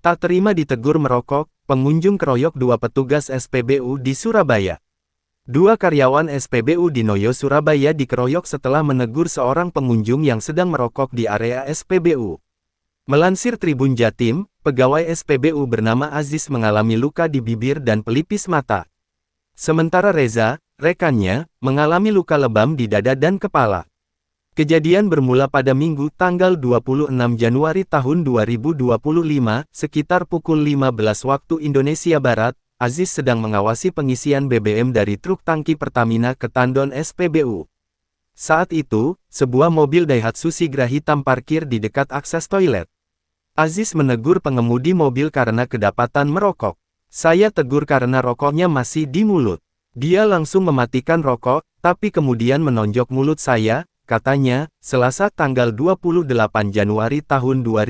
Tak terima ditegur merokok, pengunjung keroyok dua petugas SPBU di Surabaya. Dua karyawan SPBU di Noyo, Surabaya dikeroyok setelah menegur seorang pengunjung yang sedang merokok di area SPBU. Melansir Tribun Jatim, pegawai SPBU bernama Aziz mengalami luka di bibir dan pelipis mata. Sementara Reza, rekannya, mengalami luka lebam di dada dan kepala. Kejadian bermula pada Minggu tanggal 26 Januari tahun 2025, sekitar pukul 15 waktu Indonesia Barat. Aziz sedang mengawasi pengisian BBM dari truk tangki Pertamina ke tandon SPBU. Saat itu, sebuah mobil Daihatsu Sigra hitam parkir di dekat akses toilet. Aziz menegur pengemudi mobil karena kedapatan merokok. "Saya tegur karena rokoknya masih di mulut. Dia langsung mematikan rokok, tapi kemudian menonjok mulut saya," katanya, Selasa tanggal 28 Januari tahun 2025.